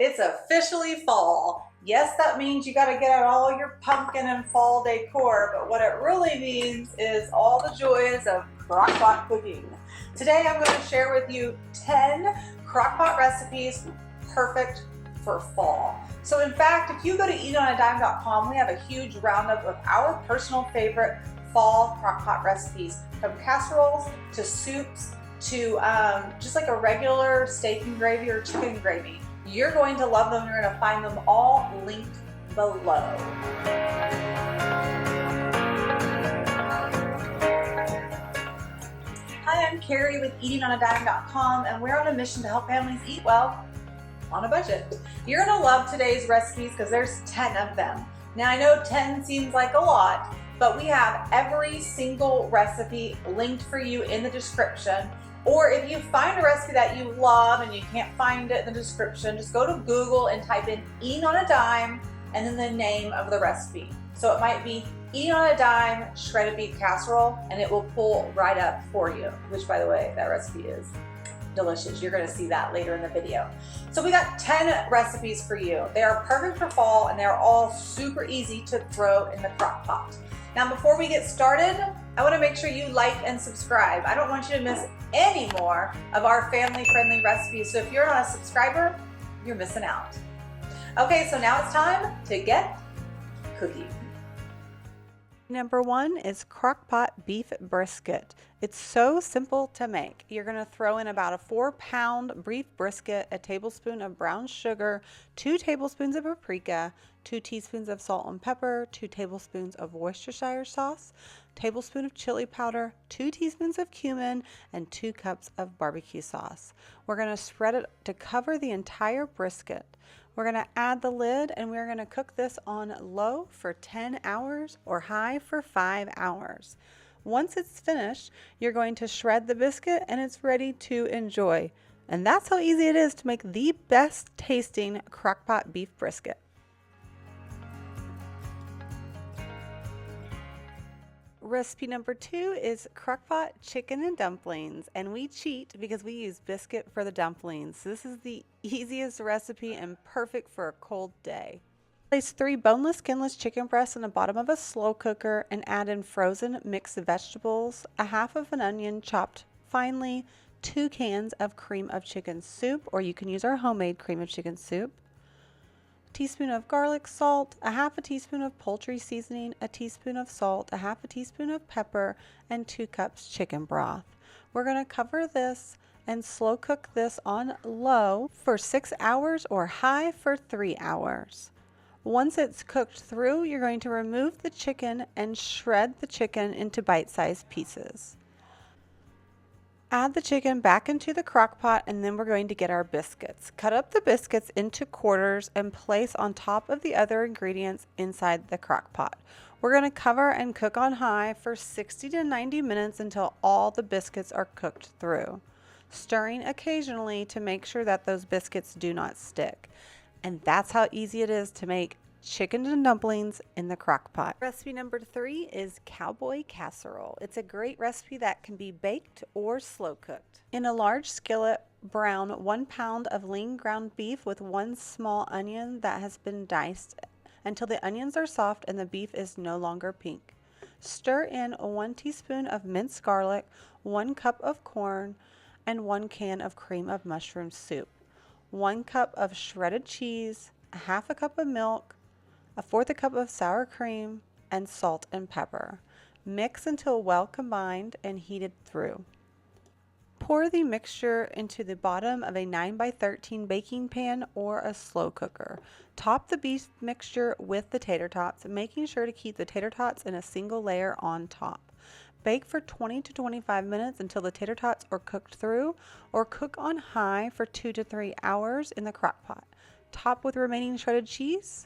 It's officially fall. Yes, that means you got to get out all your pumpkin and fall decor, but what it really means is all the joys of crockpot cooking. Today I'm going to share with you 10 crockpot recipes perfect for fall. So in fact, if you go to eatonadime.com, we have a huge roundup of our personal favorite fall crockpot recipes, from casseroles to soups to just like a regular steak and gravy or chicken gravy. You're going to love them. You're going to find them all linked below. Hi, I'm Carrie with eatononadime.com, and we're on a mission to help families eat well on a budget. You're going to love today's recipes because there's 10 of them. Now I know 10 seems like a lot, but we have every single recipe linked for you in the description. Or if you find a recipe that you love and you can't find it in the description, just go to Google and type in "eating on a dime" and then the name of the recipe. So it might be "eating on a dime shredded beef casserole," and it will pull right up for you, which, by the way, that recipe is delicious. You're going to see that later in the video. So we got 10 recipes for you. They are perfect for fall, and they're all super easy to throw in the crock pot. Now, before we get started, I want to make sure you like and subscribe. I don't want you to miss any more of our family-friendly recipes. So if you're not a subscriber, you're missing out. Okay, so now it's time to get cooking. Number 1 is Crockpot beef brisket. It's so simple to make. You're going to throw in about a 4-pound beef brisket, a tablespoon of brown sugar, 2 tablespoons of paprika, 2 teaspoons of salt and pepper, 2 tablespoons of Worcestershire sauce, tablespoon of chili powder, 2 teaspoons of cumin, and 2 cups of barbecue sauce. We're going to spread it to cover the entire brisket. We're going to add the lid, and we're going to cook this on low for 10 hours or high for 5 hours. Once it's finished, you're going to shred the biscuit and it's ready to enjoy. And that's how easy it is to make the best tasting crockpot beef brisket. Recipe number 2 is crockpot chicken and dumplings, and we cheat because we use biscuit for the dumplings. This is the easiest recipe and perfect for a cold day. Place 3 boneless, skinless chicken breasts in the bottom of a slow cooker and add in frozen mixed vegetables, a half of an onion chopped finely, 2 cans of cream of chicken soup, or you can use our homemade cream of chicken soup, a teaspoon of garlic salt, a half a teaspoon of poultry seasoning, a teaspoon of salt, a half a teaspoon of pepper, and 2 cups chicken broth. We're going to cover this and slow cook this on low for 6 hours or high for 3 hours. Once it's cooked through, you're going to remove the chicken and shred the chicken into bite-sized pieces. Add the chicken back into the crock pot, and then we're going to get our biscuits. Cut up the biscuits into quarters and place on top of the other ingredients inside the crock pot. We're going to cover and cook on high for 60 to 90 minutes until all the biscuits are cooked through, stirring occasionally to make sure that those biscuits do not stick. And that's how easy it is to make chicken and dumplings in the crock pot. Recipe number 3 is Cowboy Casserole. It's a great recipe that can be baked or slow cooked. In a large skillet, brown 1 pound of lean ground beef with 1 small onion that has been diced until the onions are soft and the beef is no longer pink. Stir in 1 teaspoon of minced garlic, 1 cup of corn, and 1 can of cream of mushroom soup, 1 cup of shredded cheese, a half a cup of milk, a 1/4 a cup of sour cream, and salt and pepper. Mix until well combined and heated through. Pour the mixture into the bottom of a 9x13 baking pan or a slow cooker. Top the beef mixture with the tater tots, making sure to keep the tater tots in a single layer on top. Bake for 20 to 25 minutes until the tater tots are cooked through, or cook on high for 2 to 3 hours in the crock pot. Top with remaining shredded cheese.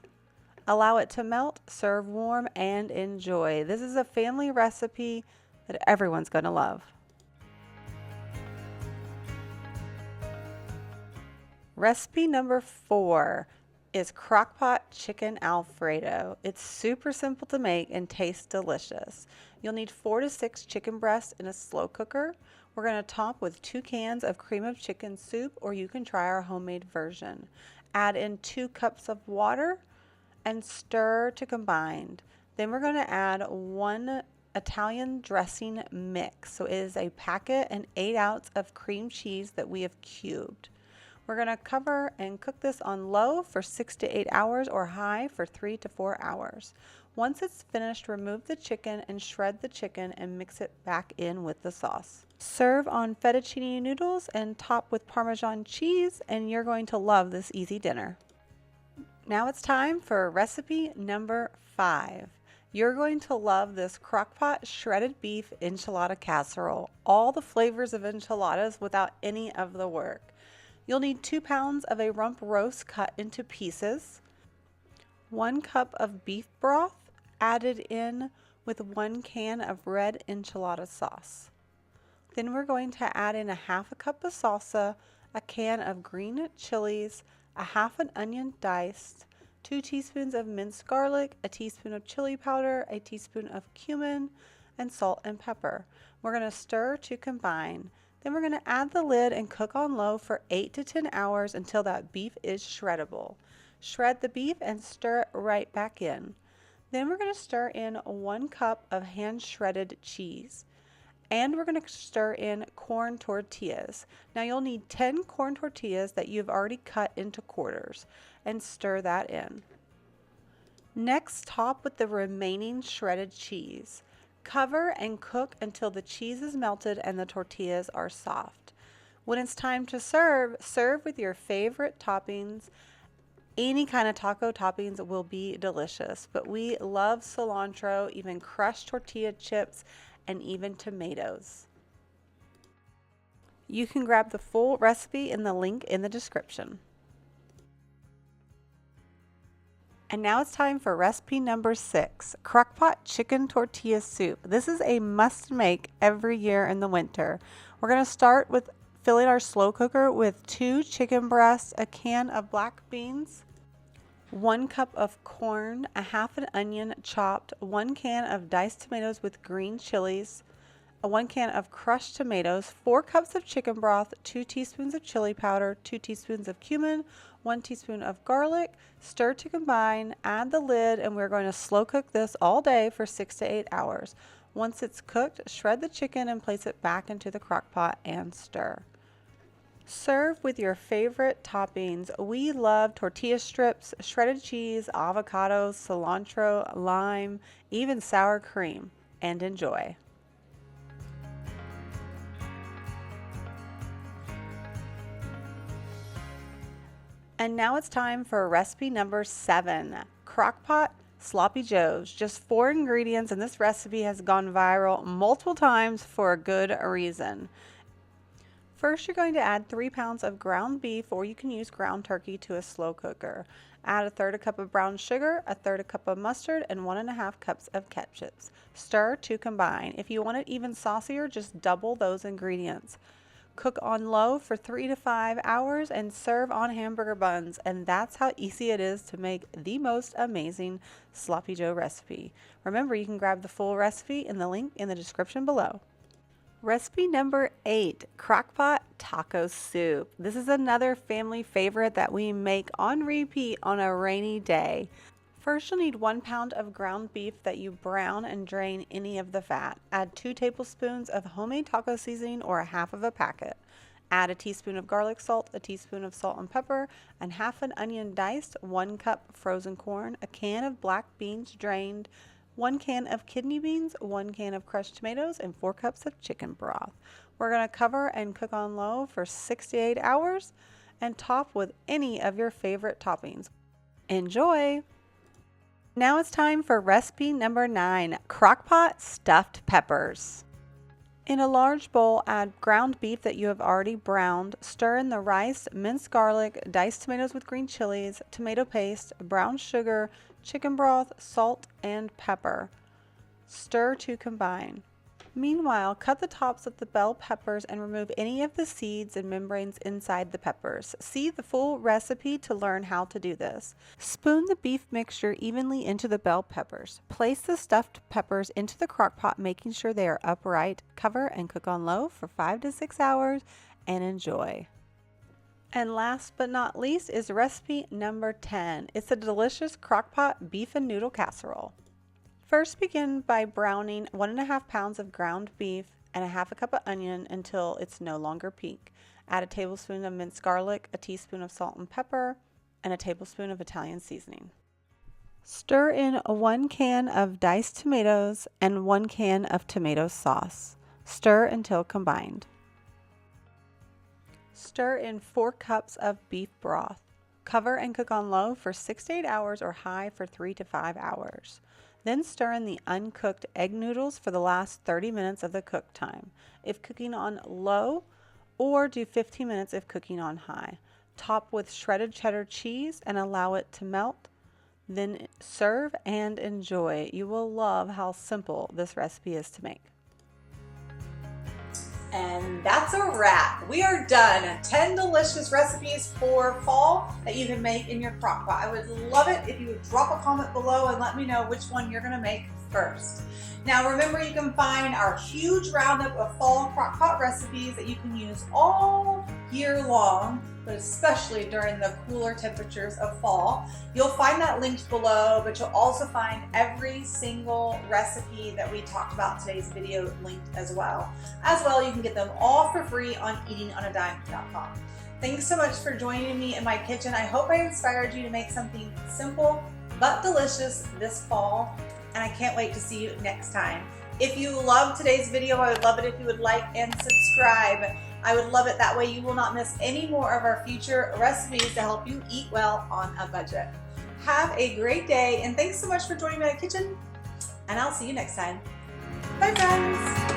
Allow it to melt, serve warm, and enjoy. This is a family recipe that everyone's going to love. Recipe number 4 is Crockpot Chicken Alfredo. It's super simple to make and tastes delicious. You'll need 4 to 6 chicken breasts in a slow cooker. We're going to top with 2 cans of cream of chicken soup, or you can try our homemade version. Add in 2 cups of water and stir to combine. Then we're going to add 1 Italian dressing mix. So it is a packet and 8 ounces of cream cheese that we have cubed. We're going to cover and cook this on low for 6 to 8 hours or high for 3 to 4 hours. Once it's finished, remove the chicken and shred the chicken and mix it back in with the sauce. Serve on fettuccine noodles and top with Parmesan cheese, and you're going to love this easy dinner. Now it's time for recipe number 5. You're going to love this Crockpot shredded beef enchilada casserole. All the flavors of enchiladas without any of the work. You'll need 2 pounds of a rump roast cut into pieces, 1 cup of beef broth added in with 1 can of red enchilada sauce. Then we're going to add in a half a cup of salsa, a can of green chilies, a half an onion diced, 2 teaspoons of minced garlic, a teaspoon of chili powder, a teaspoon of cumin, and salt and pepper. We're going to stir to combine. Then we're going to add the lid and cook on low for 8 to 10 hours until that beef is shreddable. Shred the beef and stir it right back in. Then we're going to stir in 1 cup of hand shredded cheese. And we're going to stir in corn tortillas. Now you'll need 10 corn tortillas that you've already cut into quarters and stir that in. Next, top with the remaining shredded cheese. Cover and cook until the cheese is melted and the tortillas are soft. When it's time to serve, serve with your favorite toppings. Any kind of taco toppings will be delicious, but we love cilantro, even crushed tortilla chips, and even tomatoes. You can grab the full recipe in the link in the description. And now it's time for recipe number 6, Crockpot chicken tortilla soup. This is a must make every year in the winter. We're going to start with filling our slow cooker with 2 chicken breasts, a can of black beans, 1 cup of corn, a half an onion chopped, 1 can of diced tomatoes with green chilies, 1 can of crushed tomatoes, 4 cups of chicken broth, 2 teaspoons of chili powder, 2 teaspoons of cumin, 1 teaspoon of garlic. Stir to combine, add the lid, and we're going to slow cook this all day for 6 to 8 hours. Once it's cooked, shred the chicken and place it back into the crock pot and stir. Serve with your favorite toppings. We love tortilla strips, shredded cheese, avocados, cilantro, lime, even sour cream, and enjoy. And now it's time for recipe number 7, Crockpot Sloppy Joes. Just 4 ingredients, and this recipe has gone viral multiple times for a good reason. First, you're going to add 3 pounds of ground beef, or you can use ground turkey, to a slow cooker. Add 1/3 cup of brown sugar, 1/3 cup of mustard, and 1.5 cups of ketchup. Stir to combine. If you want it even saucier, just double those ingredients. Cook on low for 3 to 5 hours and serve on hamburger buns. And that's how easy it is to make the most amazing Sloppy Joe recipe. Remember, you can grab the full recipe in the link in the description below. Recipe number 8, Crockpot Taco Soup. This is another family favorite that we make on repeat on a rainy day. First, you'll need 1 pound of ground beef that you brown and drain any of the fat. Add 2 tablespoons of homemade taco seasoning, or a half of a packet. Add a teaspoon of garlic salt, a teaspoon of salt and pepper, and half an onion diced, 1 cup frozen corn, a can of black beans drained, 1 can of kidney beans, 1 can of crushed tomatoes, and 4 cups of chicken broth. We're going to cover and cook on low for 6 to 8 hours and top with any of your favorite toppings. Enjoy! Now it's time for recipe number 9, Crockpot Stuffed Peppers. In a large bowl, add ground beef that you have already browned. Stir in the rice, minced garlic, diced tomatoes with green chilies, tomato paste, brown sugar, chicken broth, salt, and pepper. Stir to combine. Meanwhile, cut the tops of the bell peppers and remove any of the seeds and membranes inside the peppers. See the full recipe to learn how to do this. Spoon the beef mixture evenly into the bell peppers. Place the stuffed peppers into the crock pot, making sure they are upright. Cover and cook on low for 5 to 6 hours and enjoy. And last but not least is recipe number 10. It's a delicious crockpot beef and noodle casserole. First, begin by browning 1.5 pounds of ground beef and a half a cup of onion until it's no longer pink. Add a tablespoon of minced garlic, a teaspoon of salt and pepper, and a tablespoon of Italian seasoning. Stir in 1 can of diced tomatoes and 1 can of tomato sauce. Stir until combined. Stir in 4 cups of beef broth. Cover and cook on low for 6 to 8 hours or high for 3 to 5 hours. Then stir in the uncooked egg noodles for the last 30 minutes of the cook time, if cooking on low, or do 15 minutes if cooking on high. Top with shredded cheddar cheese and allow it to melt. Then serve and enjoy. You will love how simple this recipe is to make. And that's a wrap. We are done. 10 delicious recipes for fall that you can make in your crock pot. I would love it if you would drop a comment below and let me know which one you're gonna make first. Now remember, you can find our huge roundup of fall crock pot recipes that you can use all year long, but especially during the cooler temperatures of fall. You'll find that linked below, but you'll also find every single recipe that we talked about in today's video linked as well. You can get them all for free on eatingonadime.com. Thanks so much for joining me in my kitchen. I hope I inspired you to make something simple but delicious this fall, and I can't wait to see you next time. If you loved today's video, I would love it if you would like and subscribe. I would love it. That way you will not miss any more of our future recipes to help you eat well on a budget. Have a great day, and thanks so much for joining me in the kitchen, and I'll see you next time. Bye, friends.